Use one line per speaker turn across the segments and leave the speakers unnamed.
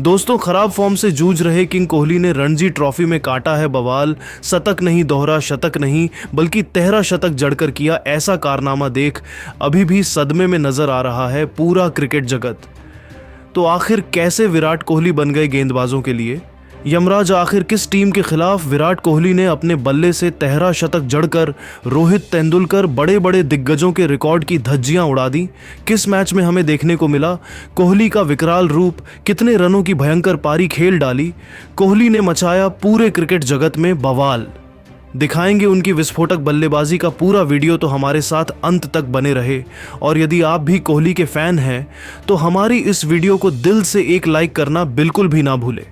दोस्तों, खराब फॉर्म से जूझ रहे किंग कोहली ने रणजी ट्रॉफी में काटा है बवाल। शतक नहीं, दोहरा शतक नहीं, बल्कि 13 शतक जड़कर किया ऐसा कारनामा देख अभी भी सदमे में नजर आ रहा है पूरा क्रिकेट जगत। तो आखिर कैसे विराट कोहली बन गए गेंदबाजों के लिए? यमराज आखिर किस टीम के खिलाफ विराट कोहली ने अपने बल्ले से 13 शतक जड़कर रोहित तेंदुलकर बड़े बड़े दिग्गजों के रिकॉर्ड की धज्जियां उड़ा दी? किस मैच में हमें देखने को मिला कोहली का विकराल रूप? कितने रनों की भयंकर पारी खेल डाली? कोहली ने मचाया पूरे क्रिकेट जगत में बवाल। दिखाएंगे उनकी विस्फोटक बल्लेबाजी का पूरा वीडियो, तो हमारे साथ अंत तक बने रहे। और यदि आप भी कोहली के फैन हैं तो हमारी इस वीडियो को दिल से एक लाइक करना बिल्कुल भी ना भूलें।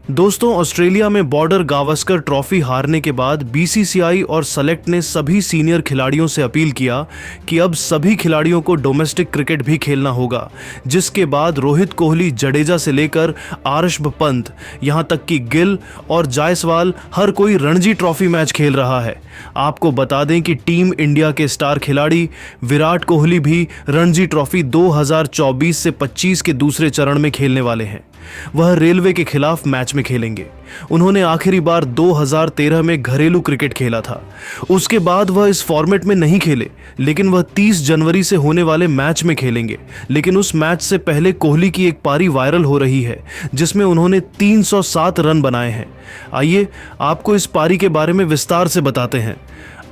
दोस्तों, ऑस्ट्रेलिया में बॉर्डर गावस्कर ट्रॉफी हारने के बाद बीसीसीआई और सेलेक्ट ने सभी सीनियर खिलाड़ियों से अपील किया कि अब सभी खिलाड़ियों को डोमेस्टिक क्रिकेट भी खेलना होगा, जिसके बाद रोहित कोहली, जडेजा से लेकर आर्शभ पंत, यहां तक कि गिल और जायसवाल, हर कोई रणजी ट्रॉफी मैच खेल रहा है। आपको बता दें कि टीम इंडिया के स्टार खिलाड़ी विराट कोहली भी रणजी ट्रॉफी 2024 से 25 के दूसरे चरण में खेलने वाले हैं। वह रेलवे के खिलाफ मैच में खेलेंगे। उन्होंने आखिरी बार 2013 में घरेलू क्रिकेट खेला था। उसके बाद वह इस फॉर्मेट में नहीं खेले, लेकिन वह 30 जनवरी से होने वाले मैच में खेलेंगे। लेकिन उस मैच से पहले कोहली की एक पारी वायरल हो रही है जिसमें उन्होंने 307 रन बनाए हैं। आइए आपको इस पारी के बारे में विस्तार से बताते हैं।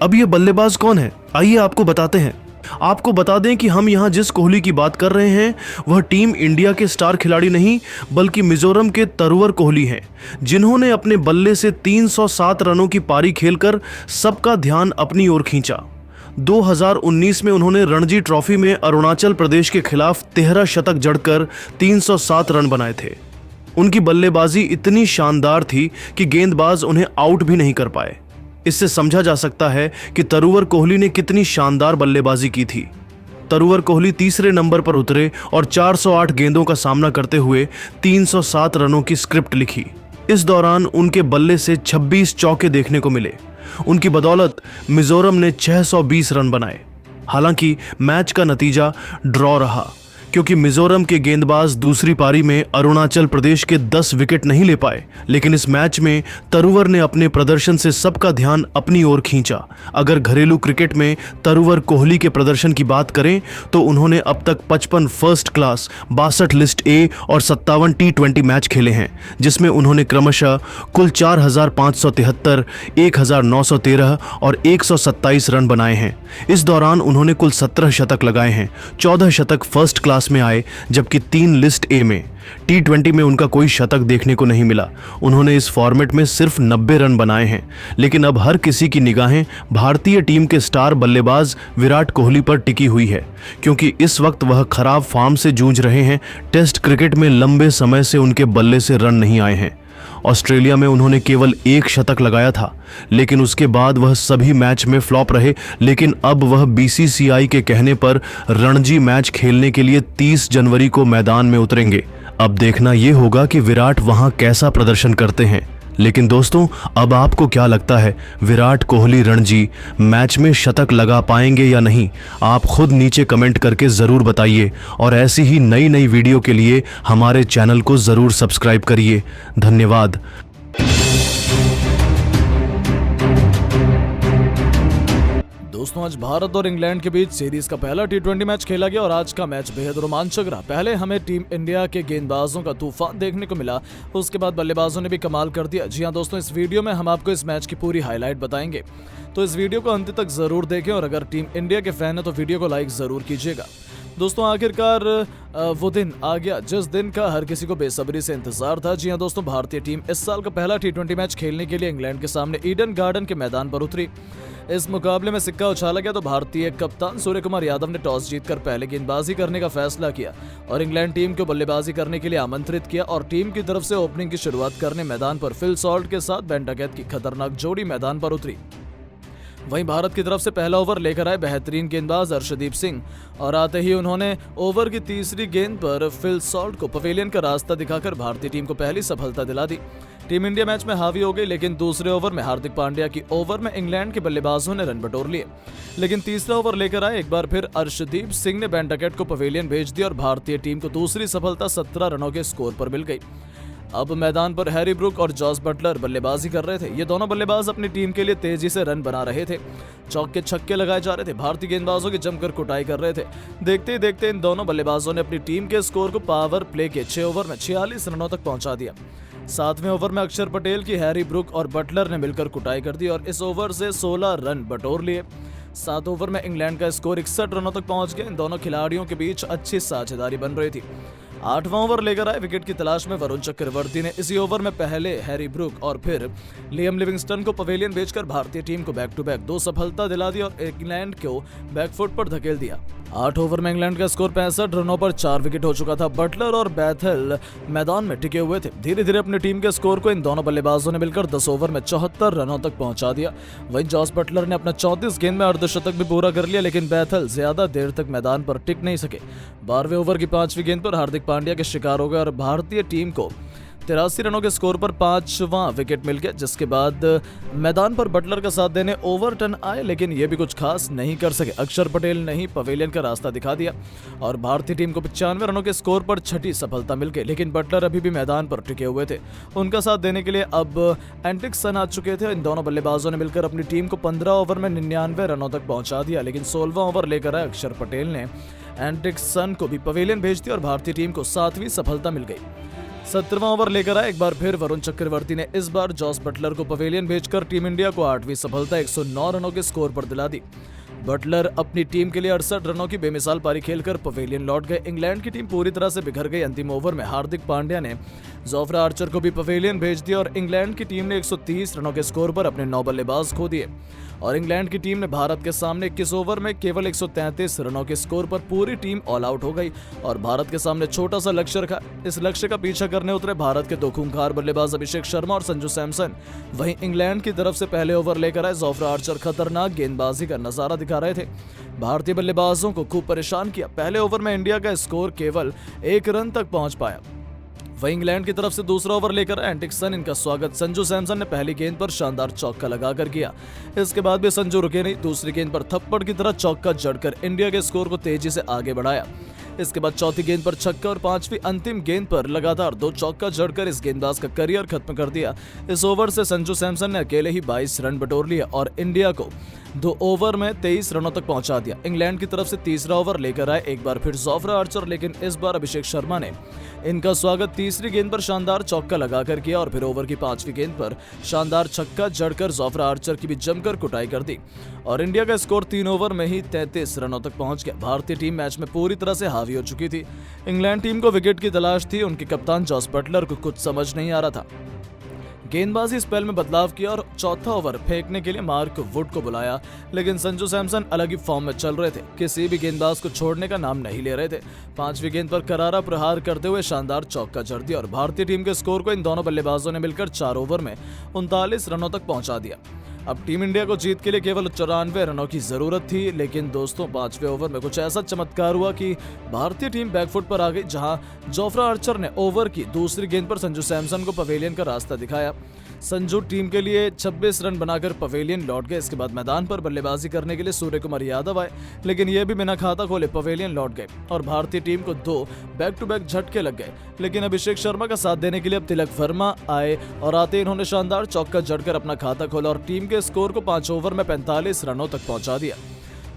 अब ये बल्लेबाज कौन है, आइए आपको बताते हैं। आपको बता दें कि हम यहां जिस कोहली की बात कर रहे हैं वह टीम इंडिया के स्टार खिलाड़ी नहीं, बल्कि मिजोरम के तरुवर कोहली हैं, जिन्होंने अपने बल्ले से 307 रनों की पारी खेलकर सबका ध्यान अपनी ओर खींचा। 2019 में उन्होंने रणजी ट्रॉफी में अरुणाचल प्रदेश के खिलाफ 13 शतक जड़कर 307 रन बनाए थे। उनकी बल्लेबाजी इतनी शानदार थी कि गेंदबाज उन्हें आउट भी नहीं कर पाए। इससे समझा जा सकता है कि तरुवर कोहली ने कितनी शानदार बल्लेबाजी की थी। तरुवर कोहली तीसरे नंबर पर उतरे और 408 गेंदों का सामना करते हुए 307 रनों की स्क्रिप्ट लिखी। इस दौरान उनके बल्ले से 26 चौके देखने को मिले। उनकी बदौलत मिजोरम ने 620 रन बनाए। हालांकि मैच का नतीजा ड्रॉ रहा, क्योंकि मिजोरम के गेंदबाज दूसरी पारी में अरुणाचल प्रदेश के 10 विकेट नहीं ले पाए। लेकिन इस मैच में तरुवर ने अपने प्रदर्शन से सबका ध्यान अपनी ओर खींचा। अगर घरेलू क्रिकेट में तरुवर कोहली के प्रदर्शन की बात करें तो उन्होंने अब तक 55 फर्स्ट क्लास, 62 लिस्ट ए और 57 T20 मैच खेले हैं, जिसमें उन्होंने क्रमशः कुल 4573, 1913 और 127 रन बनाए हैं। इस दौरान उन्होंने कुल 17 शतक लगाए हैं। 14 शतक फर्स्ट क्लास में आए, जबकि 3 लिस्ट ए में। T20 में उनका कोई शतक देखने को नहीं मिला। उन्होंने इस फॉर्मेट में सिर्फ 90 रन बनाए हैं। लेकिन अब हर किसी की निगाहें भारतीय टीम के स्टार बल्लेबाज विराट कोहली पर टिकी हुई है, क्योंकि इस वक्त वह खराब फॉर्म से जूझ रहे हैं। टेस्ट क्रिकेट में लंबे समय से उनके बल्ले से रन नहीं आए हैं। ऑस्ट्रेलिया में उन्होंने केवल 1 शतक लगाया था, लेकिन उसके बाद वह सभी मैच में फ्लॉप रहे। लेकिन अब वह बीसीसीआई के कहने पर रणजी मैच खेलने के लिए 30 जनवरी को मैदान में उतरेंगे। अब देखना यह होगा कि विराट वहां कैसा प्रदर्शन करते हैं। लेकिन दोस्तों, अब आपको क्या लगता है, विराट कोहली रणजी मैच में शतक लगा पाएंगे या नहीं? आप खुद नीचे कमेंट करके ज़रूर बताइए। और ऐसी ही नई नई वीडियो के लिए हमारे चैनल को ज़रूर सब्सक्राइब करिए। धन्यवाद।
दोस्तों, आज भारत और इंग्लैंड के बीच सीरीज का पहला T20 मैच खेला गया और आज का मैच बेहद रोमांचक रहा। पहले हमें टीम इंडिया के गेंदबाजों का तूफान देखने को मिला, उसके बाद बल्लेबाजों ने भी कमाल कर दिया। जी हां दोस्तों, इस वीडियो में हम आपको इस मैच की पूरी हाईलाइट बताएंगे, तो इस वीडियो को अंत तक जरूर देखें। और अगर टीम इंडिया के फैन है तो वीडियो को लाइक जरूर कीजिएगा। दोस्तों, आखिरकार वो दिन आ गया जिस दिन का हर किसी को बेसब्री से इंतजार था। जी हां दोस्तों, भारतीय टीम इस साल का पहला T20 मैच खेलने के लिए इंग्लैंड के सामने ईडन गार्डन के मैदान पर उतरी। इस मुकाबले में सिक्का उछाला गया तो भारतीय कप्तान सूर्य कुमार यादव ने टॉस जीतकर पहले गेंदबाजी करने का फैसला किया और इंग्लैंड टीम को बल्लेबाजी करने के लिए आमंत्रित किया। और टीम की तरफ से ओपनिंग की शुरुआत करने मैदान पर फिल सॉल्ट के साथ बेन डकैत की खतरनाक जोड़ी मैदान पर उतरी। वहीं भारत की तरफ से पहला ओवर लेकर आए बेहतरीन गेंदबाज अर्शदीप सिंह और आते ही उन्होंने ओवर की तीसरी गेंद पर फिल सॉल्ट को पवेलियन का रास्ता दिखाकर भारतीय टीम को पहली सफलता दिला दी। टीम इंडिया मैच में हावी हो गई, लेकिन दूसरे ओवर में हार्दिक पांड्या की ओवर में इंग्लैंड के बल्लेबाजों ने रन बटोर लिए। लेकिन तीसरा ओवर लेकर आए एक बार फिर अर्शदीप सिंह ने बेन डकेट को पवेलियन भेज दिया और भारतीय टीम को दूसरी सफलता 17 रनों के स्कोर पर मिल गई। अब मैदान पर हैरी ब्रूक और जॉस बटलर बल्लेबाजी कर रहे थे। ये दोनों बल्लेबाज अपनी टीम के लिए तेजी से रन बना रहे थे। चौके छक्के लगाए जा रहे थे। भारतीय गेंदबाजों की जमकर कुटाई कर रहे थे। देखते ही देखते इन दोनों बल्लेबाजों ने अपनी टीम के स्कोर को पावर प्ले के 6 ओवर में 46 रनों तक पहुंचा दिया। 7वें ओवर में अक्षर पटेल की हैरी ब्रूक और बटलर ने मिलकर कुटाई कर दी और इस ओवर से 16 रन बटोर लिए। 7 ओवर में इंग्लैंड का स्कोर 61 रनों तक पहुंच गया। इन दोनों खिलाड़ियों के बीच अच्छी साझेदारी बन रही थी। 8वां ओवर लेकर आए विकेट की तलाश में वरुण चक्रवर्ती ने इसी ओवर में पहले हैरी ब्रूक और फिर लियम लिविंगस्टन को पवेलियन भेजकर भारतीय टीम को बैक टू बैक 2 सफलता दिला दी और इंग्लैंड को बैकफुट पर धकेल दिया। 8 ओवर में इंग्लैंड का स्कोर 65 रनों पर 4 विकेट हो चुका था। बटलर और बैथेल मैदान में टिके हुए थे। धीरे धीरे अपनी टीम के स्कोर को इन दोनों बल्लेबाजों ने मिलकर 10 ओवर में 74 रनों तक पहुंचा दिया। वहीं जॉस बटलर ने अपना 34 गेंद में अर्धशतक भी पूरा कर लिया, लेकिन बैथेल ज्यादा देर तक मैदान पर टिक नहीं सके। 12वें ओवर की 5वीं गेंद पर हार्दिक पांड्या के शिकार हो गए और भारतीय टीम को 83 रनों के स्कोर पर 5वां विकेट मिल गया, जिसके बाद मैदान पर बटलर का साथ देने ओवरटन आए, लेकिन ये भी कुछ खास नहीं कर सके। अक्षर पटेल ने ही पवेलियन का रास्ता दिखा दिया और भारतीय टीम को 95 रनों के स्कोर पर 6ठी सफलता मिल गई, लेकिन बटलर अभी भी मैदान पर टिके हुए थे। उनका साथ देने के लिए अब एंड्रिक्सन आ चुके थे। इन दोनों बल्लेबाजों ने मिलकर अपनी टीम को 15 ओवर में 99 रनों तक पहुंचा दिया, लेकिन 16वां ओवर लेकर आए अक्षर पटेल ने एंड्रिक्सन को भी पवेलियन भेज दिया और भारतीय टीम को 7वीं सफलता मिल गई। 17वां ओवर लेकर आए एक बार फिर वरुण चक्रवर्ती ने इस बार जॉस बटलर को पवेलियन भेजकर टीम इंडिया को 8वीं सफलता 109 रनों के स्कोर पर दिला दी। बटलर अपनी टीम के लिए 68 रनों की बेमिसाल पारी खेलकर पवेलियन लौट गए। इंग्लैंड की टीम पूरी तरह से बिखर गई। अंतिम ओवर में हार्दिक पांड्या ने जोफ्रा आर्चर को भी पवेलियन भेज दिया और इंग्लैंड की टीम ने 130 रनों के स्कोर पर अपने 9 बल्लेबाज खो दिए और इंग्लैंड की टीम ने भारत के सामने 21 ओवर में केवल 133 रनों के स्कोर पर पूरी टीम ऑल आउट हो गई और भारत के सामने छोटा सा लक्ष्य रखा। इस लक्ष्य का पीछा करने उतरे भारत के 2 खूंखार बल्लेबाज अभिषेक शर्मा और संजू सैमसन। वहीं इंग्लैंड की तरफ से पहले ओवर लेकर आए जोफ्रा आर्चर खतरनाक गेंदबाजी का नजारा दिखा रहे थे। भारतीय बल्लेबाजों को खूब परेशान किया। पहले ओवर में इंडिया का स्कोर केवल 1 रन तक पहुंच पाया। वहीं इंग्लैंड की तरफ से दूसरा ओवर लेकर एंड्रिक्सन, इनका स्वागत संजू सैमसन ने पहली गेंद पर शानदार चौका लगाकर किया। इसके बाद भी संजू रुके नहीं। दूसरी गेंद पर थप्पड़ की तरह चौका जड़कर इंडिया के स्कोर को तेजी से आगे बढ़ाया। इसके बाद चौथी गेंद पर छक्का और 5वीं अंतिम गेंद पर लगातार 2 चौका जड़कर इस गेंदबाज का करियर खत्म कर दिया। इस ओवर से संजू सैमसन ने अकेले ही 22 रन बटोर लिया और इंडिया को 2 ओवर में 23 रनों तक पहुंचा दिया। इंग्लैंड की तरफ से तीसरा ओवर लेकर आए एक बार फिर जोफ्रा आर्चर, लेकिन इस बार अभिषेक शर्मा ने इनका स्वागत तीसरी गेंद पर शानदार चौका लगाकर किया और फिर ओवर की 5वीं गेंद पर शानदार छक्का जड़कर जोफ्रा आर्चर की भी जमकर कुटाई कर दी और इंडिया का स्कोर 3 ओवर में ही 33 रनों तक पहुंच गया। भारतीय टीम मैच में पूरी तरह से हावी हो चुकी थी। इंग्लैंड टीम को विकेट की तलाश थी। उनके कप्तान जॉस बटलर को कुछ समझ नहीं आ रहा था। गेंदबाजी स्पेल में बदलाव किया और चौथा ओवर फेंकने के लिए मार्क वुड को बुलाया, लेकिन संजू सैमसन अलग ही फॉर्म में चल रहे थे। किसी भी गेंदबाज को छोड़ने का नाम नहीं ले रहे थे। 5वीं गेंद पर करारा प्रहार करते हुए शानदार चौका जड़ दिया और भारतीय टीम के स्कोर को इन दोनों बल्लेबाजों ने मिलकर 4 ओवर में 39 रनों तक पहुंचा दिया। अब टीम इंडिया को जीत के लिए केवल 94 रनों की जरूरत थी, लेकिन दोस्तों 5वें ओवर में कुछ ऐसा चमत्कार हुआ कि भारतीय टीम बैकफुट पर आ गई, जहां जोफ्रा आर्चर ने ओवर की दूसरी गेंद पर संजू सैमसन को पवेलियन का रास्ता दिखाया। संजू टीम के लिए 26 रन बनाकर पवेलियन लौट गए। इसके बाद मैदान पर बल्लेबाजी करने के लिए सूर्य कुमार यादव आए, लेकिन ये भी बिना खाता खोले पवेलियन लौट गए और भारतीय टीम को 2 बैक टू बैक झटके लग गए। लेकिन अभिषेक शर्मा का साथ देने के लिए अब तिलक वर्मा आए और आते इन्होंने शानदार चौका जड़कर अपना खाता खोला और टीम के स्कोर को 5 ओवर में 45 रनों तक पहुंचा दिया।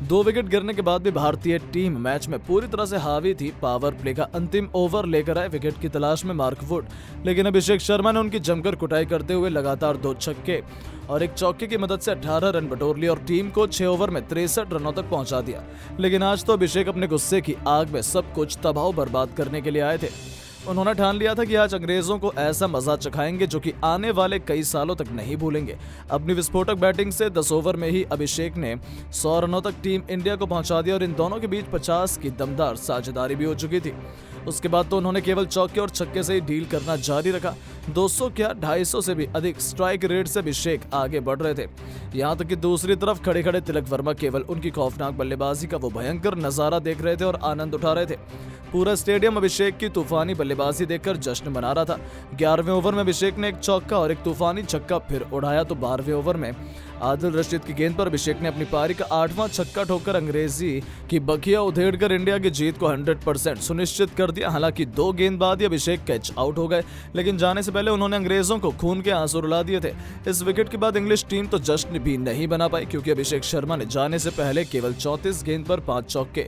2 विकेट गिरने के बाद भी भारतीय टीम मैच में पूरी तरह से हावी थी। पावर प्ले का अंतिम ओवर लेकर आए विकेट की तलाश में मार्क वुड, लेकिन अभिषेक शर्मा ने उनकी जमकर कुटाई करते हुए लगातार 2 छक्के और 1 चौके की मदद से 18 रन बटोर लिए और टीम को 6 ओवर में 63 रनों तक पहुंचा दिया। लेकिन आज तो अभिषेक अपने गुस्से की आग में सब कुछ तबाह बर्बाद करने के लिए आए थे। उन्होंने ठान लिया था कि आज अंग्रेजों को ऐसा मजा चखाएंगे जो कि आने वाले कई सालों तक नहीं भूलेंगे। अपनी विस्फोटक बैटिंग से 10 ओवर में ही अभिषेक ने 100 रनों तक टीम इंडिया को पहुंचा दिया और इन दोनों के बीच 50 की दमदार साझेदारी भी हो चुकी थी। उसके बाद तो उन्होंने केवल चौके और छक्के से ही डील करना जारी रखा। 200 क्या 250 से भी अधिक स्ट्राइक रेट से अभिषेक आगे बढ़ रहे थे। यहाँ तक कि दूसरी तरफ खड़े खड़े तिलक वर्मा केवल उनकी खौफनाक बल्लेबाजी का वो भयंकर नजारा देख रहे थे और आनंद उठा रहे थे। पूरा स्टेडियम अभिषेक की तूफानी बल्लेबाजी देखकर जश्न मना रहा था। 11वें ओवर में अभिषेक ने एक चौका और एक तूफानी छक्का फिर उड़ाया तो 12वें ओवर में आदिल रशीद की गेंद पर अभिषेक ने अपनी पारी का 8वां छक्का ठोककर अंग्रेजी की बखिया उधेड़कर इंडिया की जीत को 100% सुनिश्चित कर दिया। हालांकि 2 गेंद बाद ही अभिषेक कैच आउट हो गए, लेकिन जाने से पहले उन्होंने अंग्रेजों को खून के आंसू रुला दिए थे। इस विकेट के बाद इंग्लिश टीम तो जश्न भी नहीं बना पाई, क्योंकि अभिषेक शर्मा ने जाने से पहले केवल 34 गेंद पर 5 चौके